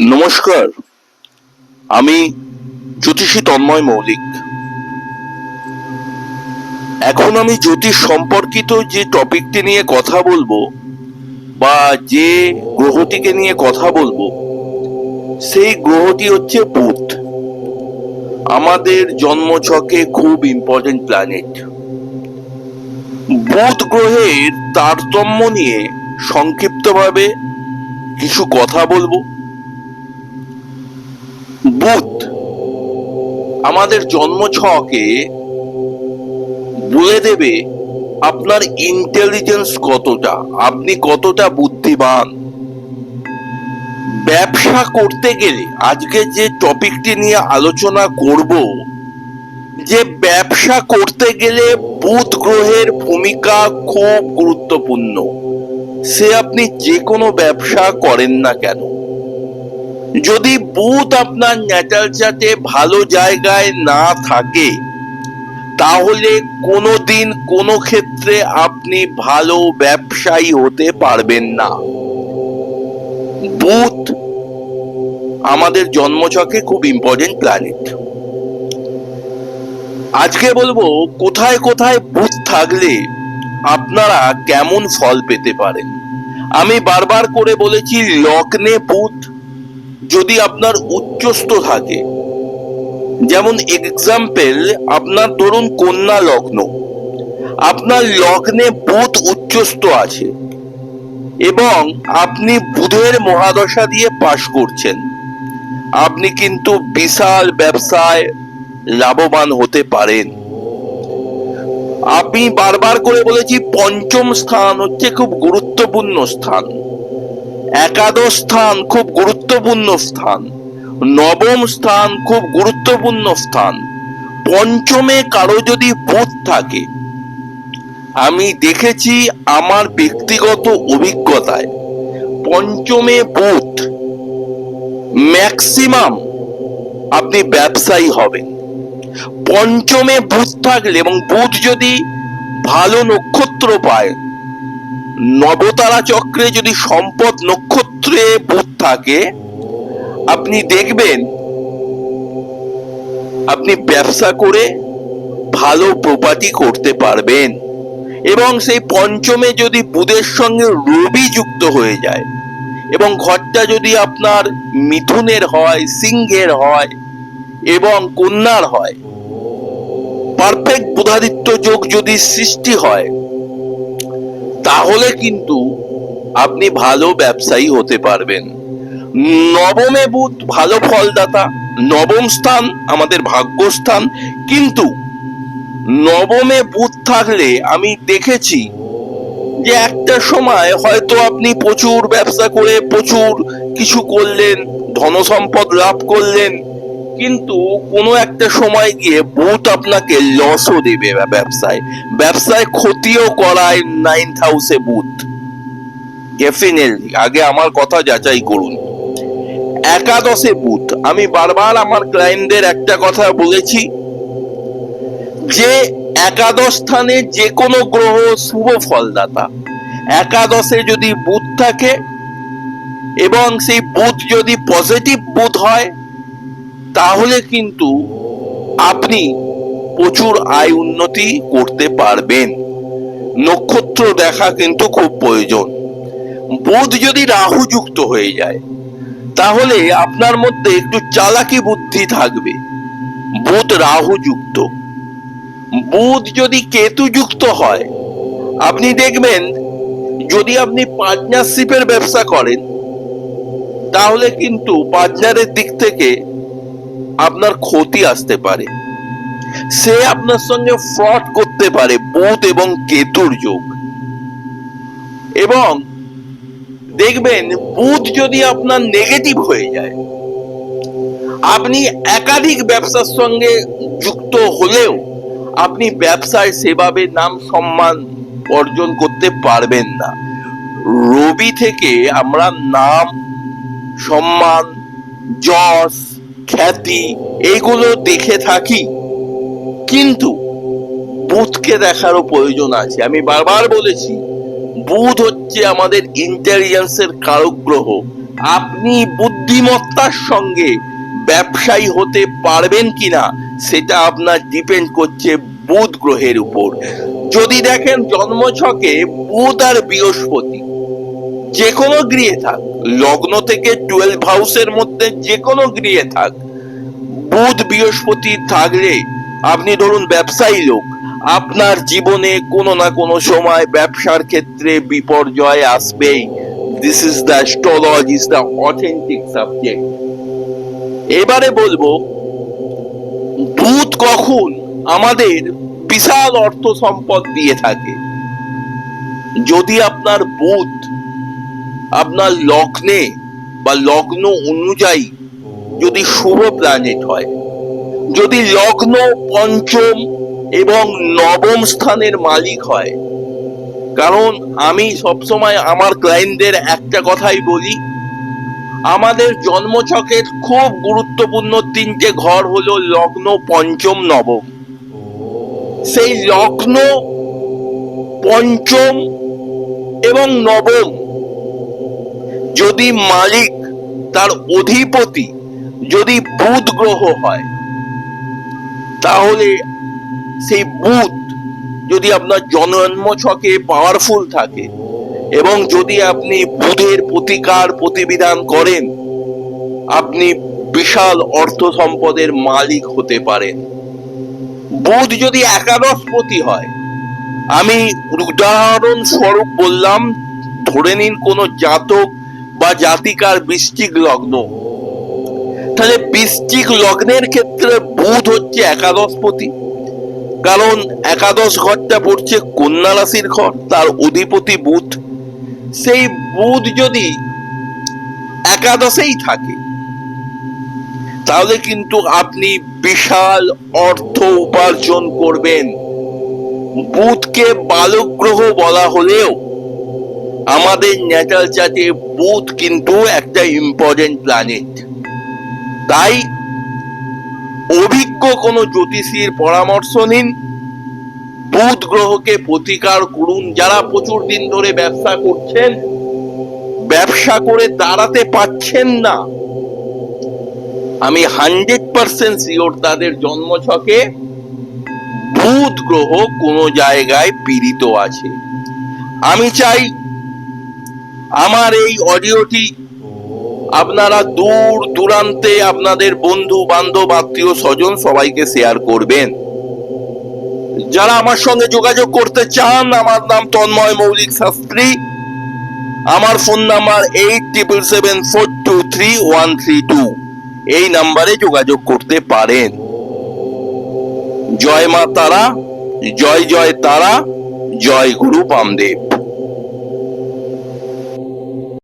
নমস্কার, আমি জ্যোতিষী তন্ময় মৌলিক। এখন আমি জ্যোতিষ সম্পর্কিত যে টপিকটি নিয়ে কথা বলবো বা যে গ্রহটিকে নিয়ে কথা বলবো, সেই গ্রহটি হচ্ছে বুধ। আমাদের জন্মছকে খুব ইম্পর্টেন্ট প্ল্যানেট। বুধ গ্রহের তারতম্য নিয়ে সংক্ষিপ্তভাবে কিছু কথা বলবো। বুধ আমাদের জন্মছকে বলে দেবে আপনার ইন্টেলিজেন্স কতটা, আপনি কতটা বুদ্ধিমান। ব্যবসা করতে গেলে আজকে যে টপিকটি নিয়ে আলোচনা করব, যে ব্যবসা করতে গেলে বুধ গ্রহের ভূমিকা খুব গুরুত্বপূর্ণ। সে আপনি যে কোনো ব্যবসা করেন না কেন, যদি বুধ আপনার ন্যাটাল চার্টে ভালো জায়গায় না থাকে, তাহলে কোনোদিন কোনো ক্ষেত্রে আপনি ভালো ব্যবসায়ী হতে পারবেন না। বুধ আমাদের জন্মছকে খুব ইম্পর্টেন্ট প্ল্যানেট। আজকে বলবো কোথায় কোথায় বুধ থাকলে আপনারা কেমন ফল পেতে পারেন। আমি বারবার করে বলেছি, লগ্নে বুধ যদি আপনার উচ্চস্থ থাকে, যেমন এক্সাম্পল আপনার ধরুন কন্যা লগ্ন, আপনার লগ্নে বুধ উচ্চস্থ আছে এবং আপনি বুধের মহাদশা দিয়ে পাশ করছেন, আপনি কিন্তু বিশাল ব্যবসায় লাভবান হতে পারেন। আমি বারবার করে বলেছি, পঞ্চম স্থান হচ্ছে খুব গুরুত্বপূর্ণ স্থান, একাদশ স্থান খুব গুরুত্বপূর্ণ স্থান, নবম স্থান খুব গুরুত্বপূর্ণ স্থান। পঞ্চমে কারো যদি বুধ থাকে, আমি দেখেছি আমার ব্যক্তিগত অভিজ্ঞতায়, পঞ্চমে বুধ ম্যাক্সিমাম আপনি ব্যবসায়ী হবেন। পঞ্চমে বুধ থাকলে এবং বুধ যদি ভালো নক্ষত্র পায়, নবতারা চক্রে যদি সম্পদ নক্ষত্রে বুধ থাকে, আপনি দেখবেন আপনি ব্যবসা করে ভালো প্রপার্টি করতে পারবেন। এবং সেই পঞ্চমে যদি বুধের সঙ্গে রবি যুক্ত হয়ে যায় এবং ঘরটা যদি আপনার মিথুনের হয়, সিংহের হয় এবং কন্যার হয়, পারফেক্ট বুধাদিত্য যোগ যদি সৃষ্টি হয়, তাহলে কিন্তু আপনি ভালো ব্যবসায়ী হতে পারবেন। নবমে বুধ ভালো ফলদাতা, নবম স্থান আমাদের ভাগ্যস্থান, কিন্তু নবমে বুধ থাকলে আমি দেখেছি যে একটা সময় হয়তো আপনি প্রচুর ব্যবসা করে প্রচুর কিছু করলেন, ধনসম্পদ লাভ করলেন, কিন্তু কোনো একটা সময় গিয়ে বুধ আপনাকে লসও দেবে, ব্যবসায় ক্ষতিও করায়। 9th হাউসে বুধ, ডেফিনেটলি আগে আমার কথা যাচাই করুন। একাদশে বুধ, আমি বারবার আমার ক্লায়েন্টদের একটা কথা বলেছি যে একাদশ স্থানে যে কোনো গ্রহ শুভ ফলদাতা। একাদশে যদি বুধ থাকে এবং সেই বুধ যদি পজিটিভ বুধ হয়, তাহলে কিন্তু আপনি প্রচুর আয় উন্নতি করতে পারবেন। নক্ষত্র দেখা কিন্তু খুব প্রয়োজন। বুধ যদি রাহু যুক্ত হয়ে যায়, তাহলে আপনার মধ্যে একটু চালাকি বুদ্ধি থাকবে। বুধ রাহু যুক্ত। বুধ যদি কেতু যুক্ত হয়, আপনি দেখবেন যদি আপনি পার্টনারশিপের ব্যবসা করেন, তাহলে কিন্তু পার্টনারের দিক থেকে আপনার ক্ষতি আসতে পারে, সে আপনার সঙ্গে ফ্রড করতে পারে। বুধ এবং কেতুর যোগ। এবং দেখবেন বুধ যদি আপনার নেগেটিভ হয়ে যায়, আপনি একাধিক ব্যবসার সঙ্গে যুক্ত হলেও আপনি ব্যবসায় সেভাবে নাম সম্মান অর্জন করতে পারবেন না। রবি থেকে আমরা নাম, সম্মান, যশ, খ্যাতি এইগুলো দেখে থাকি, কিন্তু বুধকে দেখারও প্রয়োজন আছে। আমি বারবার বলেছি, বুধ হচ্ছে আমাদের ইন্টেলিজেন্সের কারক গ্রহ। আপনি বুদ্ধি বুদ্ধিমত্তার সঙ্গে ব্যবসায়ী হতে পারবেন কিনা সেটা আপনার ডিপেন্ড করছে বুধ গ্রহের উপর। যদি দেখেন জন্মছকে বুধ আর বৃহস্পতি যে কোনো গৃহে থাক, লগ্ন থেকে 12 হাউসের মধ্যে যে কোনো গৃহে থাক, বুধ বৃহস্পতি থাকলে আপনি ধরুন ব্যবসায়ী লোক, আপনার জীবনে কোনো না কোনো সময় ব্যবসার ক্ষেত্রে বিপর্যয় আসবেই। This is the astrology, is the authentic subject. এবারে বলবো বুধ কখন আমাদের বিশাল অর্থ সম্পদ দিয়ে থাকে। যদি আপনার বুধ আপনার লগ্নে বা লগ্ন অনুযায়ী যদি শুভ প্ল্যানেট হয়, যদি লগ্ন পঞ্চম এবং নবম স্থানের মালিক হয়, কারণ আমি সবসময় আমার ক্লায়েন্টদের একটা কথাই বলি, আমাদের জন্মছকের খুব গুরুত্বপূর্ণ তিনটে ঘর হলো লগ্ন, পঞ্চম, নবম। সেই লগ্ন, পঞ্চম এবং নবম যদি মালিক, তার অধিপতি যদি বুধ গ্রহ হয়, তাহলে সেই বুধ যদি আপনার জন্ম ছকে পাওয়ারফুল থাকে এবং যদি আপনি বুধের প্রতিকার প্রতিবিধান করেন, আপনি বিশাল অর্থ সম্পদের মালিক হতে পারেন। বুধ যদি একাদশপতি হয়, আমি উদাহরণ স্বরূপ বললাম, ধরে নিন কোন জাতক বা জাতিকার বৃশ্চিক লগ্ন, তাহলে বৃশ্চিক লগ্নের ক্ষেত্রে বুধ হচ্ছে একাদশপতি, কারণ একাদশ ঘরটা পড়ছে কন্যা রাশির ঘর, তার অধিপতি বুধ। সেই বুধ যদি একাদশেই থাকে, তাহলে কিন্তু আপনি বিশাল অর্থ উপার্জন করবেন। বুধকে বালক গ্রহ বলা হলেও আমাদের ন্যাটাল চার্টে বুধ কিন্তু একটা ইম্পর্টেন্ট প্ল্যানেট। তাই অভিজ্ঞ কোনো জ্যোতিষীর পরামর্শ নিন, বুধ গ্রহকে প্রতিকার করুন। যারা প্রচুর দিন ধরে ব্যবসা করছেন, ব্যবসা করে দাঁড়াতে পারছেন না, আমি 100% শিওর তাদের জন্মছকে বুধ গ্রহ কোনো জায়গায় পীড়িত আছে। আমি চাই আমার এই অডিওটি আপনারা দূর দূরান্তে আপনাদের বন্ধু বান্ধব আত্মীয় স্বজন সবাইকে শেয়ার করবেন। যারা আমার সঙ্গে যোগাযোগ করতে চান, আমার নাম তন্ময় মৌলিক শাস্ত্রী, আমার ফোন নাম্বার 8774233132, এই নাম্বারে যোগাযোগ করতে পারেন। জয় মা তারা, জয় জয় তারা, জয় গুরু বামদেব।